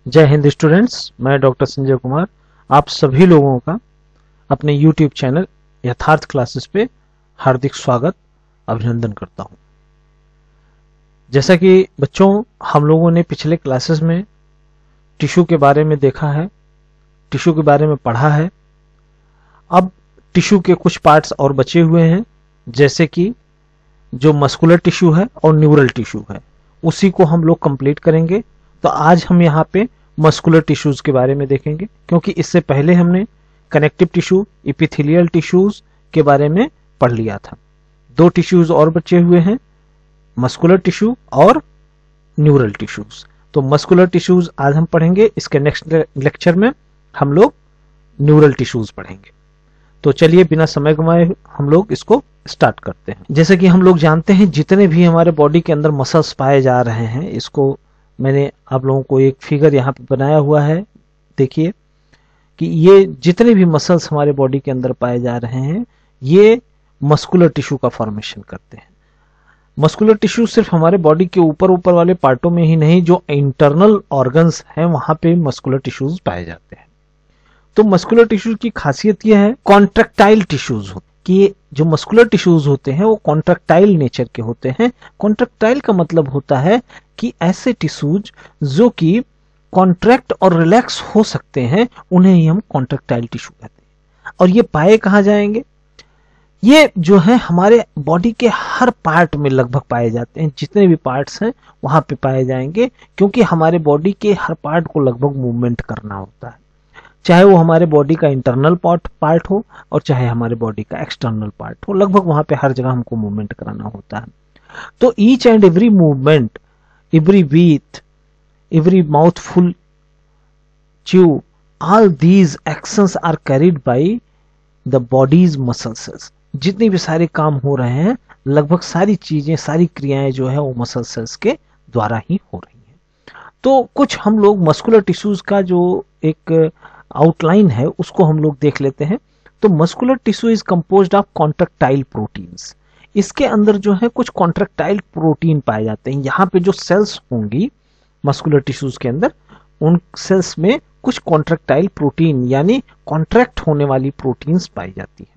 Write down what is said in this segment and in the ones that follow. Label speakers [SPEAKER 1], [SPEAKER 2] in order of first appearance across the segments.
[SPEAKER 1] जय हिंद स्टूडेंट्स, मैं डॉक्टर संजय कुमार आप सभी लोगों का अपने YouTube चैनल यथार्थ क्लासेस पे हार्दिक स्वागत अभिनंदन करता हूं। जैसा कि बच्चों हम लोगों ने पिछले क्लासेस में टिश्यू के बारे में देखा है, टिश्यू के बारे में पढ़ा है। अब टिश्यू के कुछ पार्ट्स और बचे हुए हैं, जैसे कि जो मस्कुलर टिश्यू है और न्यूरल टिश्यू है, उसी को हम लोग कंप्लीट करेंगे। तो आज हम यहाँ पे मस्कुलर टिश्यूज के बारे में देखेंगे, क्योंकि इससे पहले हमने कनेक्टिव टिश्यू, एपिथेलियल टिश्यूज के बारे में पढ़ लिया था। दो टिश्यूज और बचे हुए हैं, मस्कुलर टिश्यू और न्यूरल टिश्यूज। तो मस्कुलर टिश्यूज आज हम पढ़ेंगे, इसके नेक्स्ट लेक्चर में हम लोग न्यूरल टिश्यूज पढ़ेंगे। तो चलिए बिना समय गंवाए हम लोग इसको स्टार्ट करते हैं। जैसे कि हम लोग जानते हैं जितने भी हमारे बॉडी के अंदर मसल्स पाए जा रहे हैं, इसको मैंने आप लोगों को एक फिगर यहाँ पे बनाया हुआ है। देखिए कि ये जितने भी मसल्स हमारे बॉडी के अंदर पाए जा रहे हैं, ये मस्कुलर टिश्यू का फॉर्मेशन करते हैं। मस्कुलर टिश्यू सिर्फ हमारे बॉडी के ऊपर वाले पार्टों में ही नहीं, जो इंटरनल ऑर्गन्स हैं वहां पे मस्कुलर टिश्यूज पाए जाते हैं। तो मस्कुलर टिश्यूज की खासियत यह है, कॉन्ट्रैक्टाइल टिश्यूज होते कि जो मस्कुलर टिश्यूज होते हैं वो कॉन्ट्रैक्टाइल नेचर के होते हैं। कॉन्ट्रैक्टाइल का मतलब होता है कि ऐसे टिश्यूज जो कि कॉन्ट्रैक्ट और रिलैक्स हो सकते हैं, उन्हें ही हम कॉन्ट्रैक्टाइल टिश्यू कहते हैं। और ये पाए कहाँ जाएंगे? ये जो है हमारे बॉडी के हर पार्ट में लगभग पाए जाते हैं। जितने भी पार्ट्स हैं वहां पे पाए जाएंगे, क्योंकि हमारे बॉडी के हर पार्ट को लगभग मूवमेंट करना होता है, चाहे वो हमारे बॉडी का इंटरनल पार्ट हो और चाहे हमारे बॉडी का एक्सटर्नल पार्ट हो। लगभग वहां पे हर जगह हमको मूवमेंट कराना होता है। तो each and every movement, every breath, every mouthful chew, all these actions are carried by the body's muscle cells। जितनी भी सारे काम हो रहे हैं, लगभग सारी चीजें, सारी क्रियाएं जो है वो मसल सेल्स के द्वारा ही हो रही हैं। तो कुछ हम लोग मस्कुलर टिश्यूज का जो एक आउटलाइन है उसको हम लोग देख लेते हैं। तो muscular tissue is composed of contractile proteins. इसके अंदर जो है कुछ कॉन्ट्रैक्टाइल प्रोटीन पाए जाते हैं। यहाँ पे जो सेल्स होंगी मस्कुलर टिश्यूज के अंदर, उन सेल्स में कुछ कॉन्ट्रैक्टाइल प्रोटीन यानी कॉन्ट्रैक्ट होने वाली प्रोटीन्स पाई जाती है।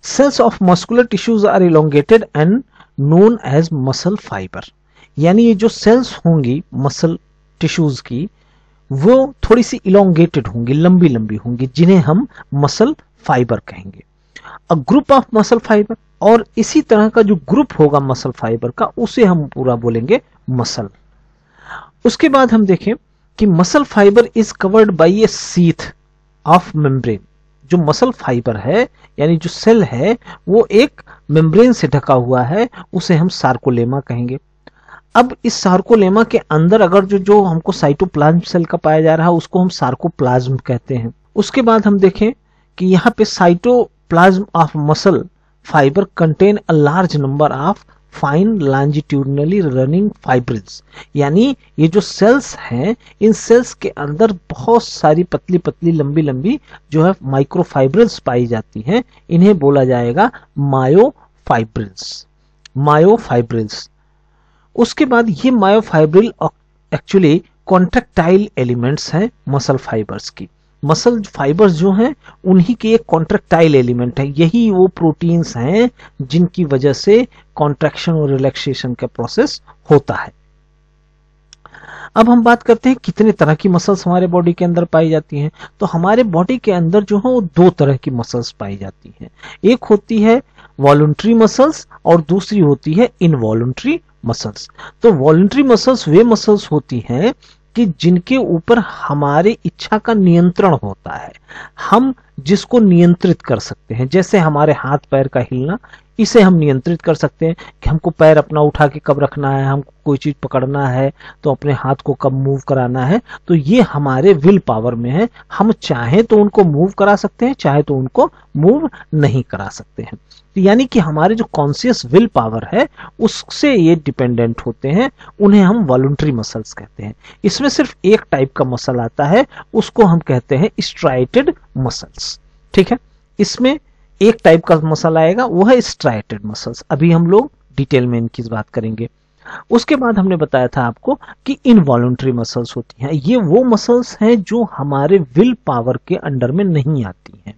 [SPEAKER 1] Cells of muscular tissues are elongated and known as muscle fibre. यानी ये जो सेल्स होंगी मसल टिश्यूज की, वो थोड़ी सी इलोंगेटेड होंगी, लंबी लंबी होंगी, जिन्हें हम मसल फाइबर कहेंगे। A group of muscle fibre, और इसी तरह का जो ग्रुप होगा मसल फाइबर का, उसे हम पूरा बोलेंगे मसल। उसके बाद हम देखें कि muscle fibre is covered by A sheath of membrane. जो मसल फाइबर है यानी जो सेल है, वो एक मेम्ब्रेन से ढका हुआ है, उसे हम सार्कोलेमा कहेंगे। अब इस सार्कोलेमा के अंदर अगर जो हमको साइटोप्लाज्म सेल का पाया जा रहा है, उसको हम सार्कोप्लाज्म कहते हैं। उसके बाद हम देखें कि यहाँ पे cytoplasm of muscle fibre contain a large number of fine longitudinally running fibrils. यानी ये जो सेल्स हैं, इन सेल्स के अंदर बहुत सारी पतली पतली लंबी लंबी जो है माइक्रोफाइब्रिल्स पाई जाती हैं। इन्हें बोला जाएगा मायोफाइब्रिल्स। मायोफाइब्रिल्स। उसके बाद ये मायोफाइब्रिल एक्चुअली कॉन्ट्रैक्टाइल एलिमेंट्स हैं मसल फाइबर्स की। मसल फाइबर्स जो हैं उन्हीं के एक कॉन्ट्रैक्टाइल एलिमेंट है। यही वो प्रोटीन्स हैं जिनकी वजह से कॉन्ट्रैक्शन और रिलैक्सेशन का प्रोसेस होता है। अब हम बात करते हैं कितने तरह की मसल्स हमारे बॉडी के अंदर पाई जाती हैं। तो हमारे बॉडी के अंदर जो है वो दो तरह की मसल्स पाई जाती हैं। एक होती है वॉलंटरी मसल्स और दूसरी होती है इनवॉलंटरी मसल्स। तो वॉलंटरी मसल्स वे मसल्स होती हैं कि जिनके ऊपर हमारे इच्छा का नियंत्रण होता है, हम जिसको नियंत्रित कर सकते हैं। जैसे हमारे हाथ पैर का हिलना, इसे हम नियंत्रित कर सकते हैं कि हमको पैर अपना उठा के कब रखना है, हमको कोई चीज पकड़ना है तो अपने हाथ को कब मूव कराना है। तो ये हमारे विल पावर में है। हम चाहे तो उनको मूव करा सकते हैं, चाहे तो उनको मूव नहीं करा सकते हैं। तो यानी कि हमारे जो कॉन्शियस विल पावर है उससे ये डिपेंडेंट होते हैं। उन्हें हम वॉलंटरी मसल्स कहते हैं। इसमें सिर्फ एक टाइप का मसल आता है, उसको हम कहते हैं स्ट्राइटेड मसल्स। ठीक है, इसमें एक टाइप का मसल आएगा, वो है स्ट्राइटेड मसल्स। अभी हम लोग डिटेल में इनकी बात करेंगे। उसके बाद हमने बताया था आपको कि इनवॉलंटरी मसल्स होती हैं। ये वो मसल्स हैं जो हमारे विल पावर के अंडर में नहीं आती हैं।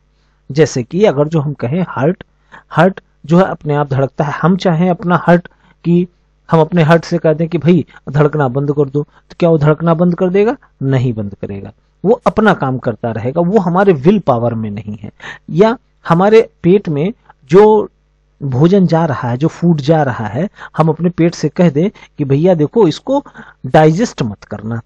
[SPEAKER 1] जैसे कि अगर जो हम कहें हार्ट जो है अपने आप धड़कता है, हम चाहें अपना हार्ट कि हम अपने हार्ट से कह दें कि भाई धड़कना बंद कर दो, तो क्या वो धड़कना बंद कर देगा? नहीं बंद करेगा, वो अपना काम करता रहेगा, वो हमारे विल पावर में नहीं है। या हमारे पेट में जो भोजन जा रहा है, जो फूड जा रहा है, हम अपने पेट से कह दें कि भैया देखो इसको डाइजेस्ट मत करना,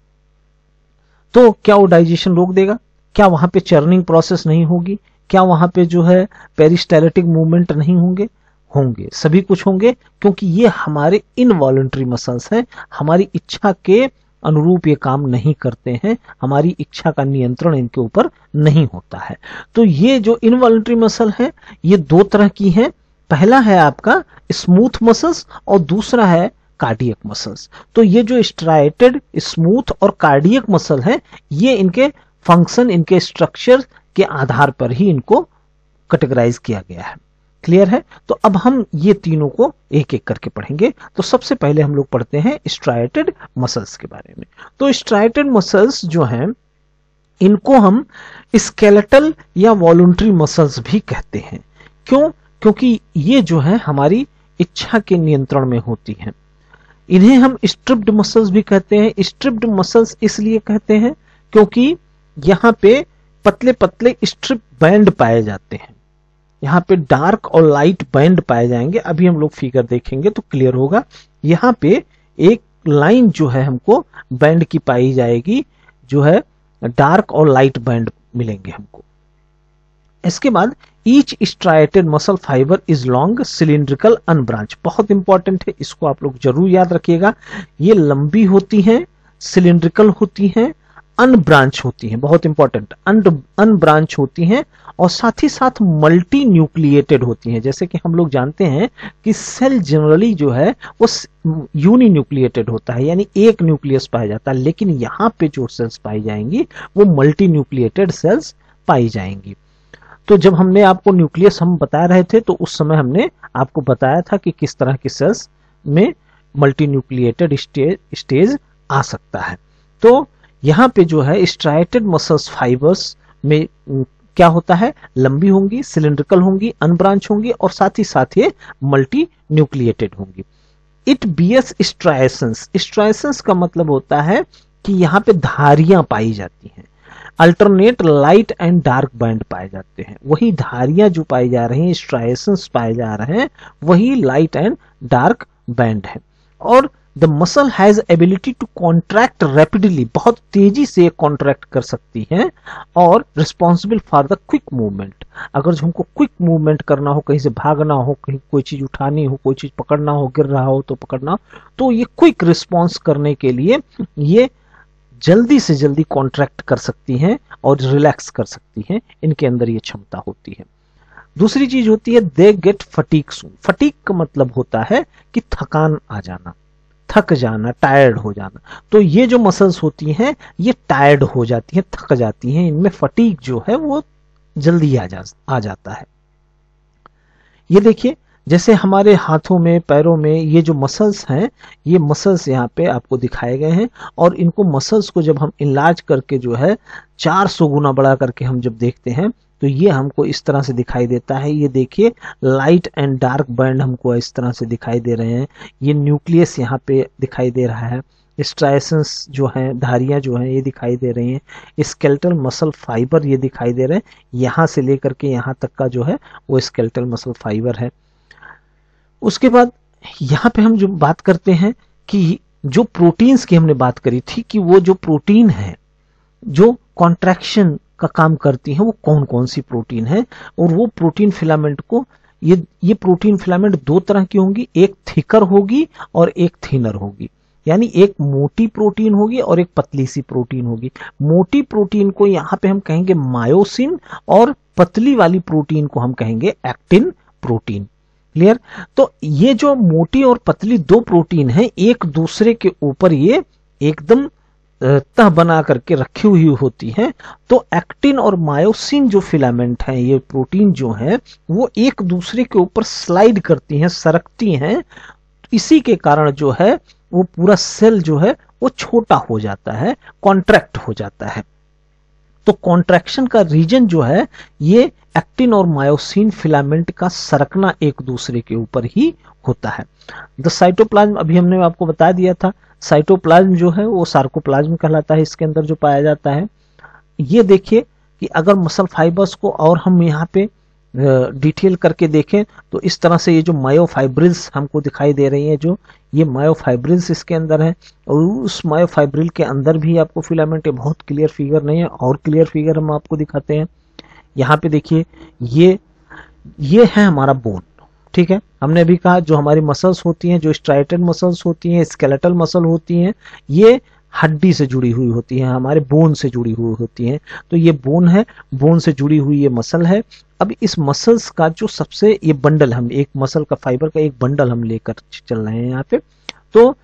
[SPEAKER 1] तो क्या वो डाइजेशन रोक देगा? क्या वहां पे चर्निंग प्रोसेस नहीं होगी? क्या वहां पे जो है पेरिस्टाल्टिक मूवमेंट नहीं होंगे? होंगे, सभी कुछ होंगे, क्योंकि ये हमारे इनवॉलंटरी मसल्स हैं, हमारी इच्छा के अनुरूप ये काम नहीं करते हैं, हमारी इच्छा का नियंत्रण इनके ऊपर नहीं होता है। तो ये जो इनवॉलंटरी मसल है ये दो तरह की हैं। पहला है आपका स्मूथ मसल्स और दूसरा है कार्डियक मसल्स। तो ये जो स्ट्राइटेड, स्मूथ और कार्डियक मसल है, ये इनके फंक्शन, इनके स्ट्रक्चर के आधार पर ही इनको कैटेगराइज किया गया है। क्लियर है? तो अब हम ये तीनों को एक एक करके पढ़ेंगे। तो सबसे पहले हम लोग पढ़ते हैं स्ट्राइटेड मसल्स के बारे में। तो स्ट्राइटेड मसल्स जो हैं इनको हम स्केलेटल या वॉलंटरी मसल्स भी कहते हैं। क्यों? क्योंकि ये जो है हमारी इच्छा के नियंत्रण में होती हैं। इन्हें हम स्ट्रिप्ड मसल्स भी कहते हैं। स्ट्रिप्ड मसल्स इसलिए कहते हैं क्योंकि यहां पे पतले पतले स्ट्रिप बैंड पाए जाते हैं, यहां पे डार्क और लाइट बैंड पाए जाएंगे। अभी हम लोग फिगर देखेंगे तो क्लियर होगा। यहां पे एक लाइन जो है हमको बैंड की पाई जाएगी, जो है डार्क और लाइट बैंड मिलेंगे हमको। इसके बाद each striated muscle fibre is long cylindrical unbranch. बहुत इंपॉर्टेंट है, इसको आप लोग जरूर याद रखिएगा। ये लंबी होती हैं, सिलिंड्रिकल होती हैं, अनब्रांच होती हैं, बहुत इंपॉर्टेंट, अनब्रांच होती हैं, और साथ ही साथ मल्टी न्यूक्लिएटेड होती हैं। जैसे कि हम लोग जानते हैं कि सेल जनरली जो है वो यूनी न्यूक्लिएटेड होता है, यानी एक न्यूक्लियस पाया जाता है, लेकिन यहां पे जो सेल्स पाई जाएंगी वो मल्टी न्यूक्लिएटेड सेल्स पाई जाएंगी। तो जब हमने आपको न्यूक्लियस हम बता रहे थे तो उस समय हमने आपको बताया था कि किस तरह की सेल्स में मल्टी न्यूक्लिएटेड स्टेज आ सकता है। तो यहां पे जो है स्ट्राइटेड मसल्स फाइबर्स में क्या होता है, लंबी होंगी, सिलिंड्रिकल होंगी, अनब्रांच होंगी, और साथ ही साथ ये मल्टी न्यूक्लिएटेड होंगी। It bears striations. स्ट्राइसेंस का मतलब होता है कि यहां पे धारियां पाई जाती हैं, alternate light and dark band पाए जाते हैं। वही धारियां जो पाई जा रही हैं, स्ट्राइसेंस पाए जा रहे हैं, वही लाइट एंड डार्क बैंड है। और the muscle has ability to contract rapidly, बहुत तेजी से कॉन्ट्रैक्ट कर सकती है, और responsible for the quick movement. अगर हमको क्विक मूवमेंट करना हो, कहीं से भागना हो, कहीं कोई चीज उठानी हो, कोई चीज पकड़ना हो, गिर रहा हो तो पकड़ना हो, तो ये क्विक रिस्पॉन्स करने के लिए ये जल्दी से जल्दी कॉन्ट्रैक्ट कर सकती हैं और रिलैक्स कर सकती हैं, इनके अंदर ये क्षमता होती है। दूसरी चीज होती है they get fatigue soon. Fatigue का मतलब होता है कि थकान आ जाना, थक जाना, टायर्ड हो जाना। तो ये जो मसल्स होती हैं ये टायर्ड हो जाती हैं, थक जाती हैं, इनमें फटीग जो है वो जल्दी आ जाता है। ये देखिए, जैसे हमारे हाथों में, पैरों में ये जो मसल्स हैं, ये मसल्स यहाँ पे आपको दिखाए गए हैं, और इनको मसल्स को जब हम इलाज करके जो है 400 गुना बड़ा करके हम जब देखते हैं तो ये हमको इस तरह से दिखाई देता है। ये देखिए लाइट एंड डार्क बैंड हमको इस तरह से दिखाई दे रहे हैं। ये न्यूक्लियस यहाँ पे दिखाई दे रहा है, स्ट्राइसेंस जो हैं, धारियां जो हैं ये दिखाई दे रही हैं, स्केलेटल मसल फाइबर ये दिखाई दे रहे हैं, यहाँ से लेकर के यहाँ तक का जो है वो स्केलेटल मसल फाइबर है। उसके बाद यहाँ पे हम जो बात करते हैं कि जो प्रोटीन्स की हमने बात करी थी कि वो जो प्रोटीन है जो कॉन्ट्रैक्शन का काम करती है वो कौन कौन सी प्रोटीन है, और वो प्रोटीन फिलामेंट को, ये प्रोटीन फिलामेंट दो तरह की होंगी, एक थिकर होगी और एक थिनर होगी। यानी एक मोटी प्रोटीन होगी और एक पतली सी प्रोटीन होगी। मोटी प्रोटीन को यहाँ पे हम कहेंगे मायोसिन, और पतली वाली प्रोटीन को हम कहेंगे एक्टिन प्रोटीन। क्लियर? तो ये जो मोटी और पतली दो प्रोटीन हैं, एक दूसरे के ऊपर ये एकदम तह बना करके रखी हुई होती हैं। तो एक्टिन और मायोसिन जो फिलामेंट हैं, ये प्रोटीन जो है वो एक दूसरे के ऊपर स्लाइड करती हैं, सरकती हैं। इसी के कारण जो है वो पूरा सेल जो है वो छोटा हो जाता है, कॉन्ट्रैक्ट हो जाता है। तो कॉन्ट्रैक्शन का रीजन जो है ये एक्टिन और मायोसिन फिलामेंट का सरकना एक दूसरे के ऊपर ही होता है। द साइटोप्लाज्म अभी हमने आपको बता दिया था, साइटोप्लाज्म जो है वो सार्कोप्लाज्म कहलाता है, इसके अंदर जो पाया जाता है। ये देखिए कि अगर मसल फाइबर्स को और हम यहाँ पे डिटेल करके देखें तो इस तरह से ये जो मायोफाइब्रिल्स हमको दिखाई दे रही हैं, जो ये मायोफाइब्रिल्स इसके अंदर है, और उस मायोफाइब्रिल के अंदर भी आपको फिलामेंट, बहुत क्लियर फिगर नहीं है, और क्लियर फिगर हम आपको दिखाते हैं। यहाँ पे देखिए ये है हमारा बोन, ठीक है। हमने अभी कहा जो हमारी मसल्स होती हैं, जो स्ट्राइटेड मसल्स होती हैं, स्केलेटल मसल होती हैं, ये हड्डी से जुड़ी हुई होती हैं, हमारे बोन से जुड़ी हुई होती हैं। तो ये बोन है, बोन से जुड़ी हुई ये मसल है। अब इस मसल्स का जो सबसे ये बंडल, हम एक मसल का फाइबर का एक बंडल हम लेकर चल रहे हैं यहाँ पे। तो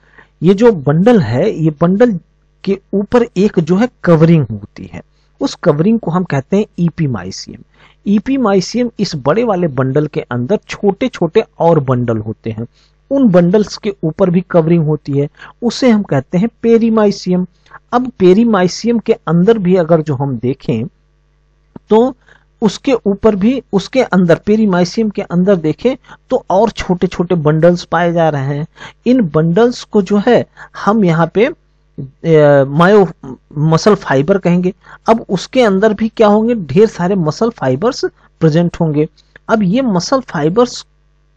[SPEAKER 1] ये जो बंडल है, ये बंडल के ऊपर एक जो है कवरिंग होती है, उस कवरिंग को हम कहते हैं ईपीमाइसियम। ईपीमाइसियम इस बड़े वाले बंडल के अंदर छोटे छोटे और बंडल होते हैं, उन बंडल्स के ऊपर भी कवरिंग होती है, उसे हम कहते हैं पेरीमाइसियम। अब पेरीमाइसियम के अंदर भी अगर जो हम देखें तो उसके ऊपर भी, उसके अंदर पेरीमाइसियम के अंदर देखें तो और छोटे छोटे बंडल्स पाए जा रहे हैं। इन बंडल्स को जो है हम यहाँ पे मायो मसल फाइबर कहेंगे। अब उसके अंदर भी क्या होंगे, ढेर सारे मसल फाइबर्स प्रेजेंट होंगे। अब ये मसल फाइबर्स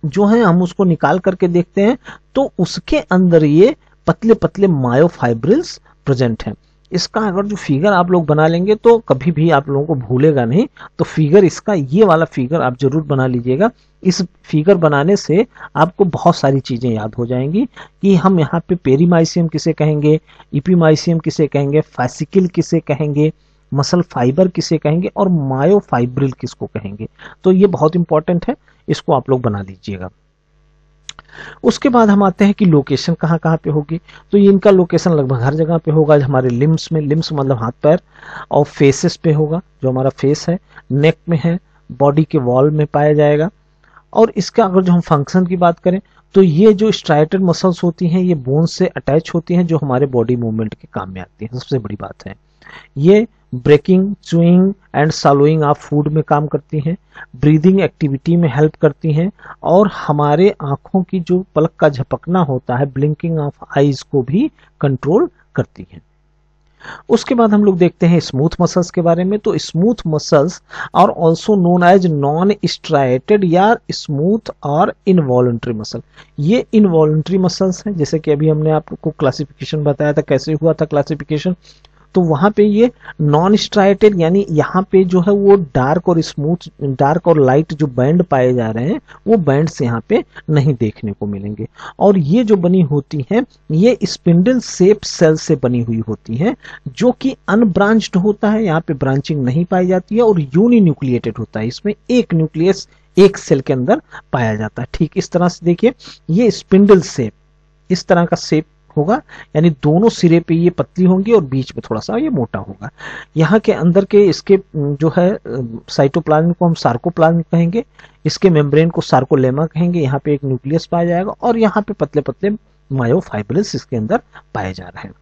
[SPEAKER 1] जो है हम उसको निकाल करके देखते हैं तो उसके अंदर ये पतले पतले मायोफाइब्रिल्स प्रेजेंट हैं। इसका अगर जो फिगर आप लोग बना लेंगे तो कभी भी आप लोगों को भूलेगा नहीं, तो फिगर इसका ये वाला फिगर आप जरूर बना लीजिएगा। इस फिगर बनाने से आपको बहुत सारी चीजें याद हो जाएंगी कि हम यहाँ पे पेरीमाइसियम किसे कहेंगे, इपीमाइसियम किसे कहेंगे, फासिकिल किसे कहेंगे, मसल फाइबर किसे कहेंगे और मायोफाइब्रिल किसको कहेंगे। तो ये बहुत इंपॉर्टेंट है, इसको आप लोग बना लीजिएगा। उसके बाद हम आते हैं कि लोकेशन कहाँ कहाँ पे होगी। तो ये इनका लोकेशन लगभग हर जगह पे होगा। हमारे लिम्स में, लिम्स मतलब हाथ पैर, और फेसेस पे होगा, जो हमारा फेस है, नेक में है, बॉडी के वॉल में पाया जाएगा। और इसका अगर जो हम फंक्शन की बात करें तो ये जो स्ट्राइटेड मसल्स होती हैं ये बोन से अटैच होती हैं, जो हमारे बॉडी मूवमेंट के काम में आती हैं। सबसे बड़ी बात है ये breaking, chewing and swallowing of food में काम करती हैं, ब्रीदिंग एक्टिविटी में हेल्प करती हैं, और हमारे आंखों की जो पलक का झपकना होता है, ब्लिंकिंग ऑफ आईज को भी कंट्रोल करती हैं। उसके बाद हम लोग देखते हैं स्मूथ मसल्स के बारे में। तो smooth muscles are also known as non striated या स्मूथ और इनवॉलंटरी मसल। ये इनवॉलंटरी मसल्स हैं, जैसे कि अभी हमने आपको क्लासिफिकेशन बताया था, कैसे हुआ था क्लासिफिकेशन। तो वहां पे ये नॉन स्ट्राइटेड, यानी यहाँ पे जो है वो डार्क और स्मूथ, डार्क और लाइट जो बैंड पाए जा रहे हैं वो बैंड्स यहाँ पे नहीं देखने को मिलेंगे। और ये जो बनी होती हैं ये स्पिंडल शेप सेल से बनी हुई होती हैं, जो कि अनब्रांच्ड होता है, यहाँ पे ब्रांचिंग नहीं पाई जाती है, और यूनिन्यूक्लिएटेड होता है, इसमें एक न्यूक्लियस एक सेल के अंदर पाया जाता है। ठीक इस तरह से देखिए ये स्पिंडल शेप, इस तरह का शेप होगा, यानी दोनों सिरे पे ये पतली होंगी और बीच में थोड़ा सा ये मोटा होगा। यहाँ के अंदर के इसके जो है साइटोप्लाज्म को हम सार्कोप्लाज्म कहेंगे, इसके मेम्ब्रेन को सार्कोलेमा कहेंगे। यहाँ पे एक न्यूक्लियस पाया जाएगा और यहाँ पे पतले पतले मायोफाइब्रिल्स इसके अंदर पाए जा रहे हैं।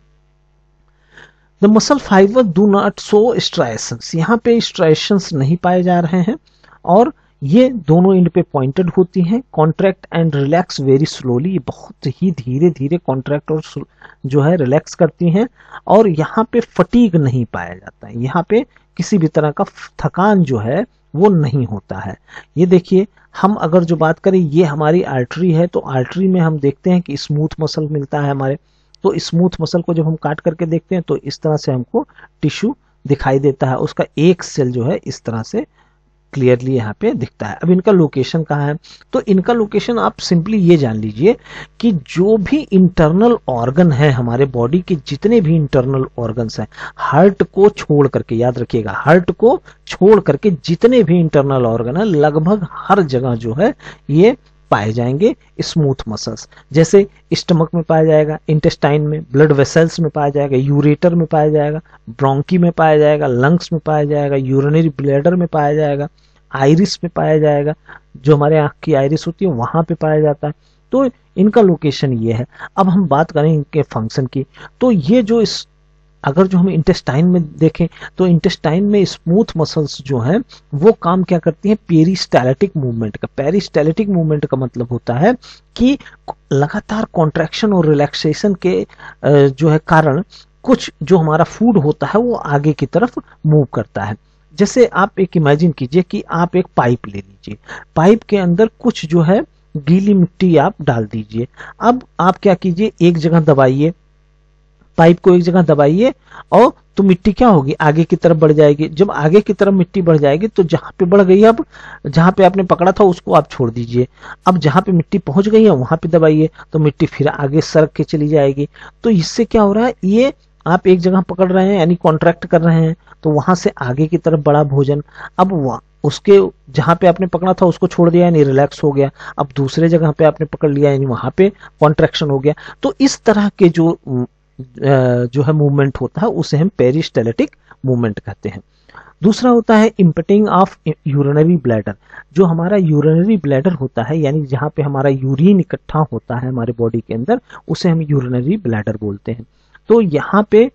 [SPEAKER 1] The muscle fibre do not show striations, यहाँ पे स्ट्राइएशंस नहीं पाए जा रहे हैं, और ये दोनों एंड पे पॉइंटेड होती हैं। Contract and relax very slowly, बहुत ही धीरे धीरे कॉन्ट्रैक्ट और जो है रिलैक्स करती हैं, और यहाँ पे फटीग नहीं पाया जाता है, यहाँ पे किसी भी तरह का थकान जो है वो नहीं होता है। ये देखिए हम अगर जो बात करें, ये हमारी आर्टरी है, तो आर्टरी में हम देखते हैं कि स्मूथ मसल मिलता है हमारे। तो स्मूथ मसल को जब हम काट करके देखते हैं तो इस तरह से हमको टिश्यू दिखाई देता है, उसका एक सेल जो है इस तरह से क्लियरली यहाँ पे दिखता है। अब इनका लोकेशन कहाँ है, तो इनका लोकेशन आप सिंपली ये जान लीजिए कि जो भी इंटरनल ऑर्गन है हमारे बॉडी के, जितने भी इंटरनल ऑर्गन्स हैं, हार्ट को छोड़ करके, याद रखिएगा, हार्ट को छोड़ करके जितने भी इंटरनल ऑर्गन है लगभग हर जगह जो है ये पाए जाएंगे स्मूथ मसल्स। जैसे स्टमक में पाया जाएगा, इंटेस्टाइन में, ब्लड वेसल्स में पाया जाएगा, यूरेटर में पाया जाएगा, ब्रोंकी में पाया जाएगा, लंग्स में पाया जाएगा, यूरिनरी ब्लैडर में पाया जाएगा, आइरिस में पाया जाएगा, जो हमारे आंख की आइरिस होती है वहां पे पाया जाता है। तो इनका लोकेशन ये है। अब हम बात करें इनके फंक्शन की, तो ये जो इस अगर जो हम इंटेस्टाइन में देखें तो इंटेस्टाइन में स्मूथ मसल्स जो हैं वो काम क्या करती हैं, पेरिस्टाल्टिक मूवमेंट का। पेरिस्टाल्टिक मूवमेंट का मतलब होता है कि लगातार कॉन्ट्रैक्शन और रिलैक्सेशन के जो है कारण कुछ जो हमारा फूड होता है वो आगे की तरफ मूव करता है। जैसे आप एक इमेजिन कीजिए कि आप एक पाइप ले लीजिए, पाइप के अंदर कुछ जो है गीली मिट्टी आप डाल दीजिए। अब आप क्या कीजिए, एक जगह दबाइए, पाइप को एक जगह दबाइए और तो मिट्टी क्या होगी, आगे की तरफ बढ़ जाएगी। जब आगे की तरफ मिट्टी बढ़ जाएगी तो जहां पे बढ़ गई, अब जहां पे आपने पकड़ा था उसको आप छोड़ दीजिए। अब जहां पे मिट्टी पहुंच गई है वहां पे दबाइए तो मिट्टी फिर आगे सरक के चली जाएगी। तो इससे क्या हो रहा है, ये आप एक जगह पकड़ रहे हैं यानी कॉन्ट्रैक्ट कर रहे हैं, तो वहां से आगे की तरफ बड़ा भोजन, अब उसके जहां पे आपने पकड़ा था उसको छोड़ दिया यानी रिलैक्स हो गया, अब दूसरे जगह पे आपने पकड़ लिया यानी वहां पे कॉन्ट्रैक्शन हो गया। तो इस तरह के जो है मूवमेंट होता है उसे हम पेरिस्टाल्टिक मूवमेंट कहते हैं। दूसरा होता है इम्पटिंग ऑफ यूरिनरी ब्लैडर। जो हमारा यूरिनरी ब्लैडर होता है यानी जहां पे हमारा यूरिन इकट्ठा होता है हमारे बॉडी के अंदर, उसे हम यूरिनरी ब्लैडर बोलते हैं। तो यहाँ पे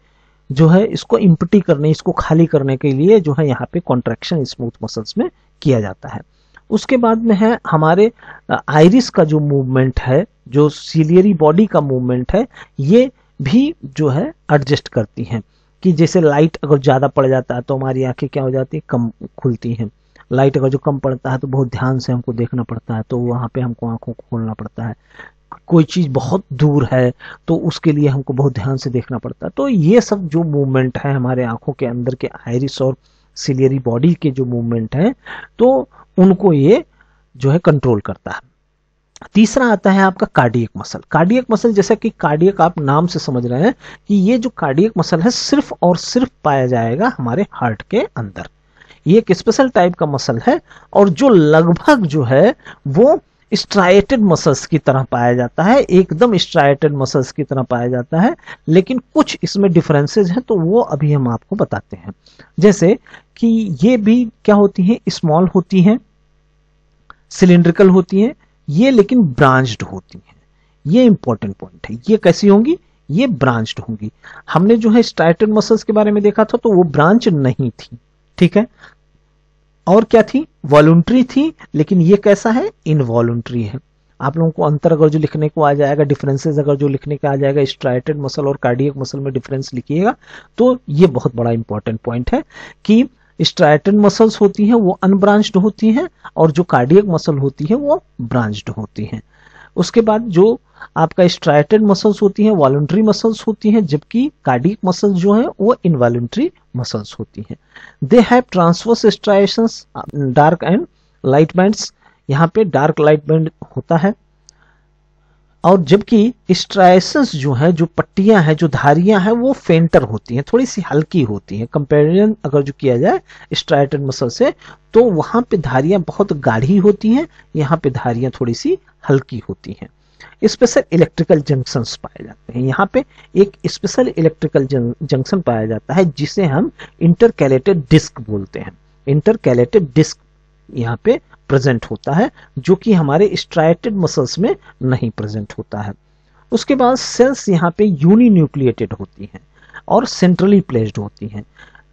[SPEAKER 1] जो है इसको इम्पटी करने, इसको खाली करने के लिए जो है यहाँ पे कॉन्ट्रैक्शन स्मूथ मसल्स में किया जाता है। उसके बाद में है हमारे आइरिस का जो मूवमेंट है, जो सिलियरी बॉडी का मूवमेंट है, ये भी जो है एडजस्ट करती हैं कि जैसे लाइट अगर ज्यादा पड़ जाता है तो हमारी आंखें क्या हो जाती है, कम खुलती हैं। लाइट अगर जो कम पड़ता है तो बहुत ध्यान से हमको देखना पड़ता है, तो वहां पे हमको आंखों को खोलना पड़ता है। कोई चीज बहुत दूर है तो उसके लिए हमको बहुत ध्यान से देखना पड़ता है। तो ये सब जो मूवमेंट है हमारे आंखों के अंदर के आइरिस और सिलियरी बॉडी के जो मूवमेंट है, तो उनको ये जो है कंट्रोल करता है। तीसरा आता है आपका कार्डियक मसल। कार्डियक मसल, जैसा कि कार्डियक आप नाम से समझ रहे हैं कि ये जो कार्डियक मसल है सिर्फ और सिर्फ पाया जाएगा हमारे हार्ट के अंदर। ये एक स्पेशल टाइप का मसल है और जो लगभग जो है वो स्ट्राइटेड मसल्स की तरह पाया जाता है, एकदम स्ट्राइटेड मसल्स की तरह पाया जाता है, लेकिन कुछ इसमें डिफरेंसेस हैं तो वो अभी हम आपको बताते हैं। जैसे कि ये भी क्या होती हैं, स्मॉल होती हैं, सिलिंड्रिकल होती हैं, ये लेकिन ब्रांच्ड होती हैं। ये इंपॉर्टेंट पॉइंट है। ये कैसी होंगी, ये ब्रांच्ड होंगी। हमने जो है स्ट्राइटेड मसल्स के बारे में देखा था तो वो ब्रांच नहीं थी, ठीक है। और क्या थी, वॉलंटरी थी, लेकिन ये कैसा है, इनवॉलंटरी है। आप लोगों को अंतर अगर जो लिखने को आ जाएगा, डिफरेंसेस अगर जो लिखने का आ जाएगा, स्ट्राइटेड मसल और कार्डियक मसल में डिफरेंस लिखिएगा, तो ये बहुत बड़ा इंपॉर्टेंट पॉइंट है कि स्ट्राइटेड मसल्स होती हैं वो अनब्रांच्ड होती हैं और जो कार्डियक मसल होती है वो ब्रांच्ड होती हैं। उसके बाद जो आपका स्ट्राइटेड मसल्स होती हैं वॉलंटरी मसल्स होती हैं, जबकि कार्डियक मसल्स जो है वो इनवॉलंटरी मसल्स होती हैं। They have transverse striations, dark and light bands. यहाँ पे डार्क लाइट बैंड होता है और जबकि स्ट्राइएशंस जो है, जो पट्टियां हैं, जो धारियां हैं, वो फेंटर होती हैं, थोड़ी सी हल्की होती हैं। कंपेरिजन अगर जो किया जाए स्ट्राइटेड मसल से तो वहां पे धारियां बहुत गाढ़ी होती हैं, यहाँ पे धारियां थोड़ी सी हल्की होती हैं। स्पेशल इलेक्ट्रिकल जंक्शंस पाए जाते हैं। यहाँ पे एक स्पेशल इलेक्ट्रिकल जंक्शन पाया जाता है जिसे हम इंटरकैलेटेड डिस्क बोलते हैं। इंटरकैलेटेड डिस्क यहाँ पे प्रेजेंट होता है जो कि हमारे स्ट्राइटेड मसल्स में नहीं प्रेजेंट होता है। उसके बाद सेल्स यहाँ पे यूनिन्यूक्लिएटेड होती हैं और सेंट्रली प्लेस्ड होती हैं।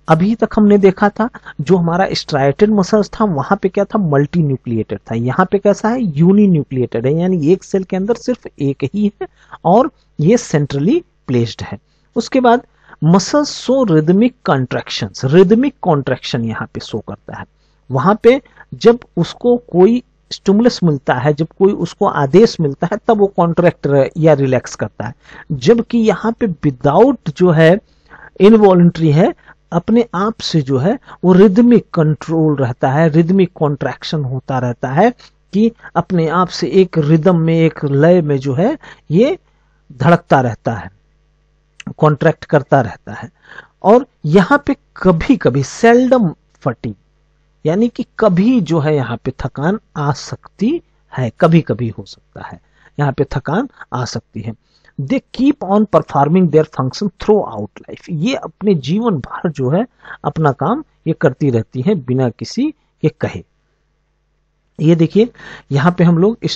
[SPEAKER 1] अभी तक हमने देखा था जो हमारा स्ट्राइटेड मसल्स था वहां पे क्या था, मल्टी न्यूक्लिएटेड था। यहाँ पे कैसा है, यूनिन्यूक्लिएटेड है, यानी एक सेल के अंदर सिर्फ एक ही है और ये सेंट्रली प्लेस्ड है। उसके बाद muscles show rhythmic contractions, rhythmic contraction यहाँ पे शो करता है। वहां पे जब उसको कोई स्टिमुलस मिलता है, जब कोई उसको आदेश मिलता है तब वो कॉन्ट्रैक्ट या रिलैक्स करता है, जबकि यहाँ पे विदाउट जो है इनवॉलंटरी है, अपने आप से जो है वो रिदमिक कंट्रोल रहता है, रिदमिक कॉन्ट्रैक्शन होता रहता है कि अपने आप से एक रिदम में, एक लय में जो है ये धड़कता रहता है, कॉन्ट्रैक्ट करता रहता है। और यहाँ पे कभी कभी सेल्डम फटीग, यानी कि कभी जो है यहाँ पे थकान आ सकती है, कभी कभी हो सकता है यहाँ पे थकान आ सकती है। They keep on performing their function through out life, ये अपने जीवन भर जो है अपना काम ये करती रहती है बिना किसी के कहे। ये देखिए यहाँ पे हम लोग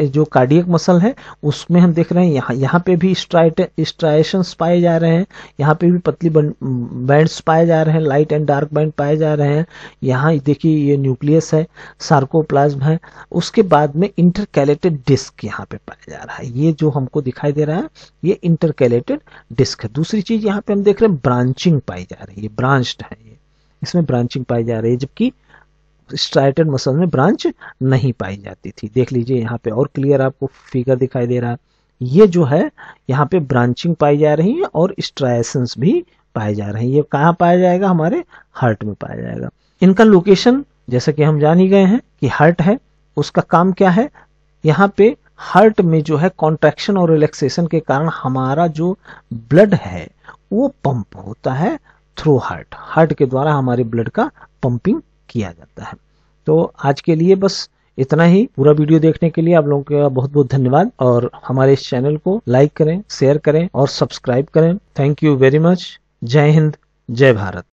[SPEAKER 1] जो कार्डियक मसल है उसमें हम देख रहे हैं यहाँ पे भी स्ट्राइएशंस पाए जा रहे हैं, यहाँ पे भी पतली बैंड्स पाए जा रहे हैं, लाइट एंड डार्क बैंड पाए जा रहे हैं। यहाँ देखिए ये न्यूक्लियस है, सार्कोप्लाज्म है। उसके बाद में इंटरकैलेटेड डिस्क यहाँ पे पाया जा रहा है। ये जो हमको दिखाई दे रहा है ये इंटरकैलेटेड डिस्क है। दूसरी चीज यहाँ पे हम देख रहे हैं ब्रांचिंग पाई जा रही है, ब्रांच्ड है ये, इसमें ब्रांचिंग पाई जा रही है, जबकि स्ट्राइटेड मसल में ब्रांच नहीं पाई जाती थी। देख लीजिए यहाँ पे और क्लियर आपको फिगर दिखाई दे रहा है। ये जो है यहाँ पे ब्रांचिंग पाई जा रही है और स्ट्राइएशंस भी पाए जा रहे हैं। ये कहाँ पाया जाएगा? हमारे हार्ट में पाया जाएगा। इनका लोकेशन जैसा कि हम जान ही गए हैं कि हार्ट है, उसका काम क्या है? यहाँ पे हार्ट में जो है कॉन्ट्रैक्शन और रिलैक्सेशन के कारण हमारा जो ब्लड है वो पंप होता है थ्रू हार्ट। हार्ट के द्वारा हमारे ब्लड का पंपिंग किया जाता है। तो आज के लिए बस इतना ही। पूरा वीडियो देखने के लिए आप लोगों का बहुत बहुत धन्यवाद, और हमारे इस चैनल को लाइक करें, शेयर करें और सब्सक्राइब करें। Thank you very much. जय हिंद, जय भारत।